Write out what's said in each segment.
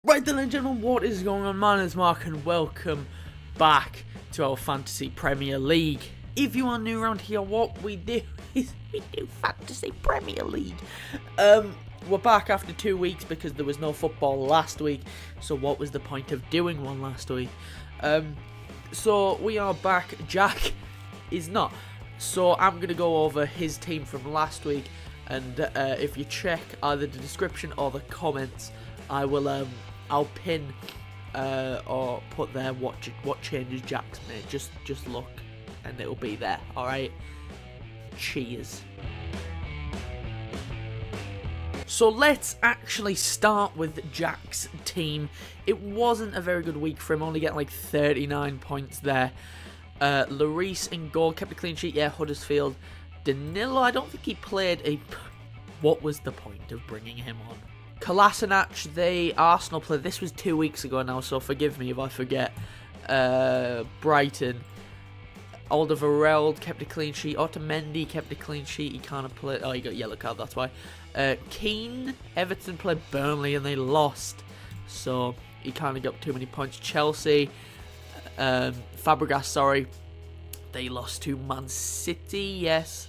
Right then, ladies and gentlemen, what is going on? My name is Mark and welcome back to our Fantasy Premier League. If you are new around here, what we do is we do Fantasy Premier League. We're back after 2 weeks because there was no football last week, so what was the point of doing one last week? So we are back. Jack is not. So I'm going to go over his team from last week, and if you check either the description or the comments, I will I'll pin or put there what changes Jack's made. Just look and it'll be there. Alright? Cheers. So let's actually start with Jack's team. It wasn't a very good week for him, only getting like 39 points there. Lloris in goal, kept a clean sheet, yeah, Huddersfield. Danilo, I don't think he played What was the point of bringing him on? Kolasinac, the Arsenal player, this was 2 weeks ago now, so forgive me if I forget. Brighton. Alderweireld kept a clean sheet. Otamendi kept a clean sheet. He kind of played. Oh, he got a yellow card, that's why. Keane, Everton played Burnley and they lost, so he kind of got too many points. Chelsea, Fabregas, sorry, they lost to Man City, yes.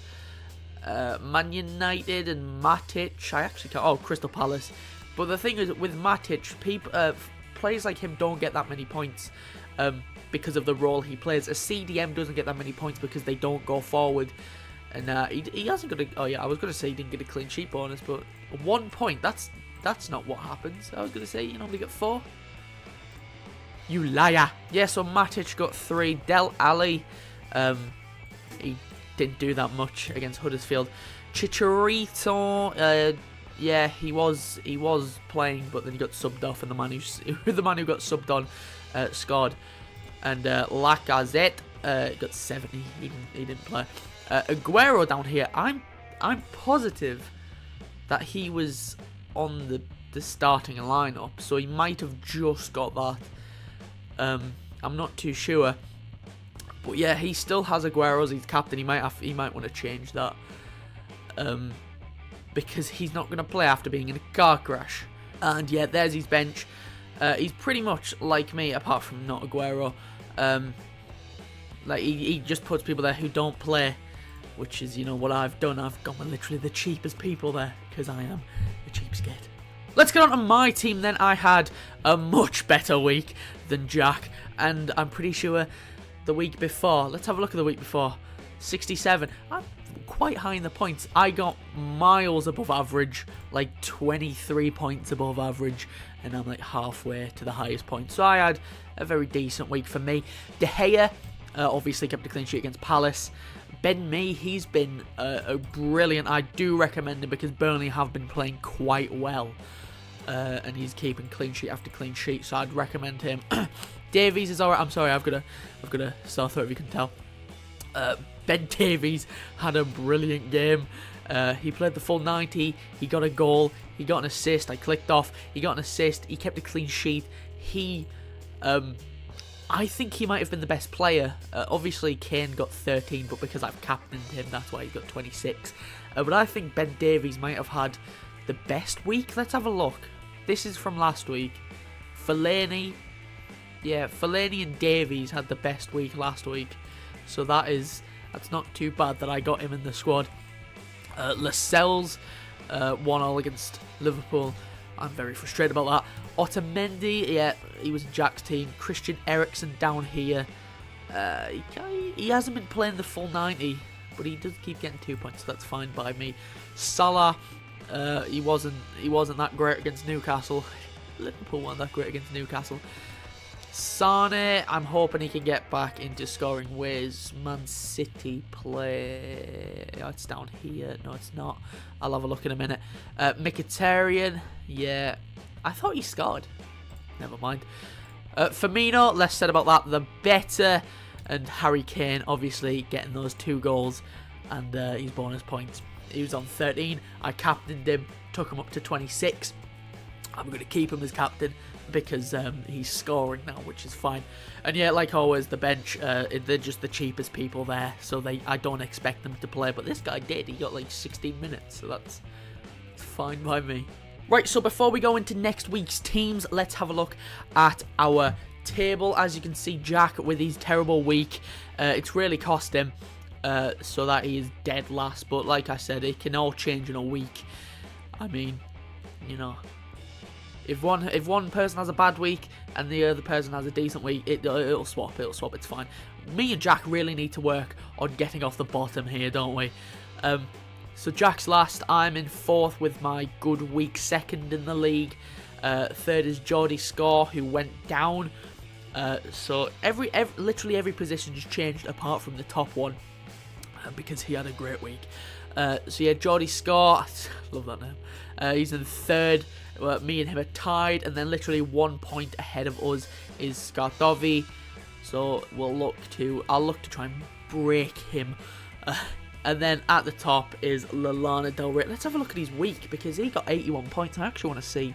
Man United and Matic, I actually can't. Oh, Crystal Palace. But the thing is, with Matic, players like him don't get that many points because of the role he plays. A CDM doesn't get that many points because they don't go forward. And he hasn't got a... Oh yeah, I was going to say he didn't get a clean sheet bonus, but 1 point, that's not what happens. I was going to say, you normally get 4. You liar. Yeah, so Matic got 3. Del Ali, he didn't do that much against Huddersfield. Chicharito, yeah, he was playing, but then he got subbed off, and the man who got subbed on scored. And Lacazette got 70. He didn't play. Aguero down here, I'm positive that he was on the starting lineup, so he might have just got that. I'm not too sure. But yeah, he still has Aguero as his captain. He might want to change that, because he's not going to play after being in a car crash. And yeah, there's his bench. He's pretty much like me, apart from not Aguero. Like he just puts people there who don't play, which is, you know, what I've done. I've gone with literally the cheapest people there because I am a cheapskate. Let's get on to my team then. I had a much better week than Jack, and I'm pretty sure the week before, let's have a look at the week before, 67. I'm quite high in the points. I got miles above average, like 23 points above average, and I'm like halfway to the highest point. So I had a very decent week for me. De Gea obviously kept a clean sheet against Palace. Ben Mee, he's been a brilliant. I do recommend him because Burnley have been playing quite well, and he's keeping clean sheet after clean sheet, so I'd recommend him. Davies is alright. I'm sorry, I've got a sore throat if you can tell. Ben Davies had a brilliant game. He played the full 90. He got a goal. He got an assist. I clicked off. He got an assist. He kept a clean sheet. I think he might have been the best player. Obviously, Kane got 13, but because I've captained him, that's why he got 26. But I think Ben Davies might have had the best week. Let's have a look. This is from last week. Fellaini. Yeah, Fellaini and Davies had the best week last week. So that's not too bad that I got him in the squad. Lascelles 1-0 against Liverpool. I'm very frustrated about that. Otamendi, yeah, he was in Jack's team. Christian Eriksen down here. He hasn't been playing the full 90, but he does keep getting 2 points, so that's fine by me. Salah, he wasn't that great against Newcastle. Liverpool weren't that great against Newcastle. Sane, I'm hoping he can get back into scoring. Where's Man City play? Oh, it's down here. No, it's not. I'll have a look in a minute. Mkhitaryan, yeah. I thought he scored. Never mind. Firmino, less said about that, the better. And Harry Kane, obviously, getting those 2 goals and his bonus points. He was on 13. I captained him, took him up to 26. I'm going to keep him as captain because he's scoring now, which is fine. And yeah, like always, the bench, they're just the cheapest people there, so I don't expect them to play. But this guy did. He got like 16 minutes, so that's fine by me. Right, so before we go into next week's teams, let's have a look at our table. As you can see, Jack, with his terrible week, it's really cost him, so that he is dead last. But like I said, it can all change in a week. I mean, you know, if one person has a bad week and the other person has a decent week, it'll swap. It's fine. Me and Jack really need to work on getting off the bottom here, don't we? So Jack's last. I'm in 4th with my good week, 2nd in the league. 3rd is Geordie Score, who went down. So literally every position just changed apart from the top one, because he had a great week. So yeah, Geordie Score, love that name. He's in 3rd. Me and him are tied, and then literally 1 point ahead of us is Skardovi. So I'll look to try and break him. And then at the top is Lallana Del Rey. Let's have a look at his week, because he got 81 points. I actually want to see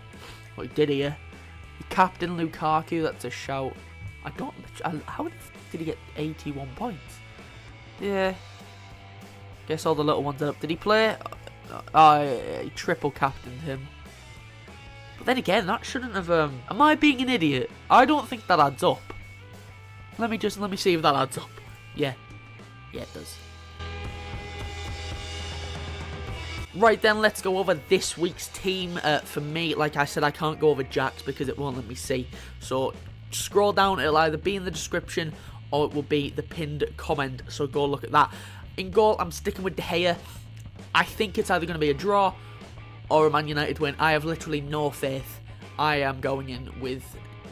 what he did here. He captained Lukaku. That's a shout. How did he get 81 points? Yeah. Guess all the little ones are up. Did he play? He triple captained him. But then again, that shouldn't have. Am I being an idiot? I don't think that adds up. Let me see if that adds up. Yeah. Yeah, it does. Right then, let's go over this week's team. For me, like I said, I can't go over Jack's because it won't let me see. So scroll down, it'll either be in the description or it will be the pinned comment. So go look at that. In goal, I'm sticking with De Gea. I think it's either going to be a draw or a Man United win. I have literally no faith. I am going in with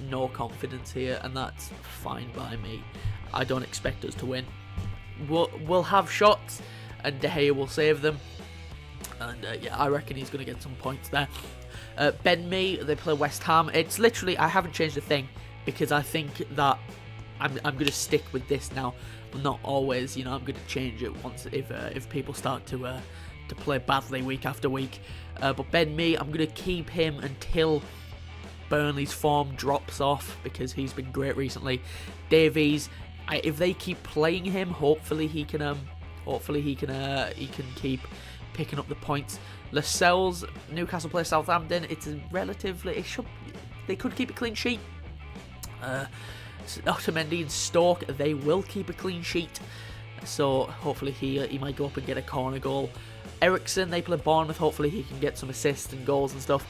no confidence here, and that's fine by me. I don't expect us to win. We'll have shots, and De Gea will save them. And yeah, I reckon he's going to get some points there. Ben Mee, they play West Ham. It's literally, I haven't changed a thing, because I think that I'm going to stick with this now. Not always, you know, I'm going to change it once if people start to play badly week after week. But Ben Mee, I'm going to keep him until Burnley's form drops off, because he's been great recently. Davies, if they keep playing him, hopefully he can keep picking up the points. Lascelles, Newcastle play Southampton. It's a relatively, they could keep a clean sheet. Otamendi and Stoke, they will keep a clean sheet. So hopefully he might go up and get a corner goal. Eriksen, they play Bournemouth. Hopefully he can get some assists and goals and stuff.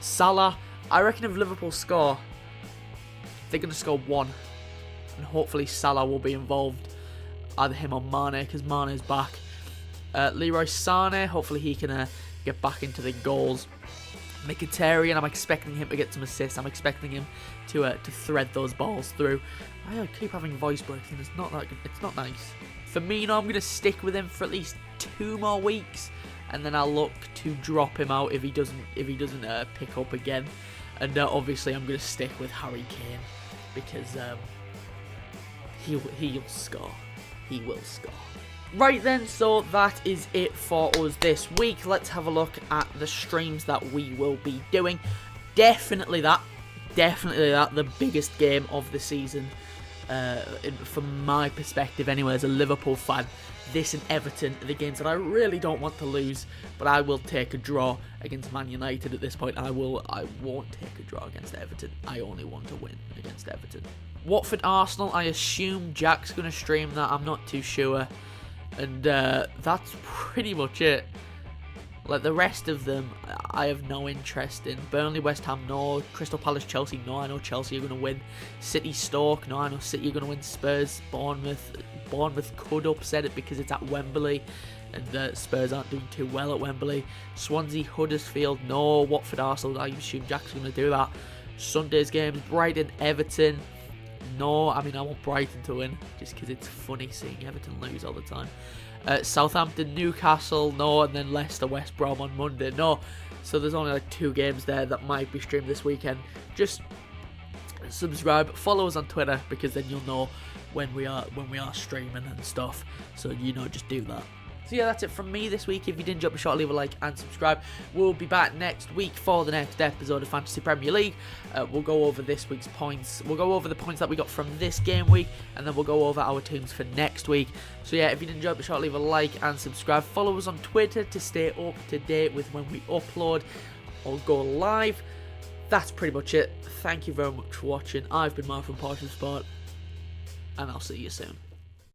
Salah, I reckon if Liverpool score, they're going to score 1. And hopefully Salah will be involved. Either him or Mane, because Mane is back. Leroy Sané, hopefully he can get back into the goals. Mkhitaryan, I'm expecting him to get some assists. I'm expecting him to thread those balls through. I keep having voice breaks, and it's not that good. It's not nice. Firmino, I'm going to stick with him for at least 2 more weeks, and then I'll look to drop him out if he doesn't pick up again. And obviously I'm going to stick with Harry Kane, because he'll score. He will score. Right then, so that is it for us this week. Let's have a look at the streams that we will be doing. Definitely that, the biggest game of the season, from my perspective anyway, as a Liverpool fan. This and Everton are the games that I really don't want to lose, but I will take a draw against Man United at this point. I won't take a draw against Everton. I only want to win against Everton. Watford Arsenal, I assume Jack's going to stream that. I'm not too sure. And that's pretty much it. Like, the rest of them, I have no interest in. Burnley, West Ham, no. Crystal Palace, Chelsea, no. I know Chelsea are going to win. City, Stoke, no. I know City are going to win. Spurs, Bournemouth. Bournemouth could upset it because it's at Wembley, and Spurs aren't doing too well at Wembley. Swansea, Huddersfield, no. Watford, Arsenal, I assume Jack's going to do that. Sunday's games, Brighton, Everton. No, I mean, I want Brighton to win, just because it's funny seeing Everton lose all the time. Southampton, Newcastle, no, and then Leicester, West Brom on Monday, no. So there's only like 2 games there that might be streamed this weekend. Just subscribe, follow us on Twitter, because then you'll know when we are streaming and stuff. So, you know, just do that. So yeah, that's it from me this week. If you did enjoy the show, leave a like and subscribe. We'll be back next week for the next episode of Fantasy Premier League. We'll go over this week's points. We'll go over the points that we got from this game week, and then we'll go over our teams for next week. So yeah, if you did enjoy the show, leave a like and subscribe. Follow us on Twitter to stay up to date with when we upload. or go live. That's pretty much it. Thank you very much for watching. I've been Mark from Partial Sport, and I'll see you soon.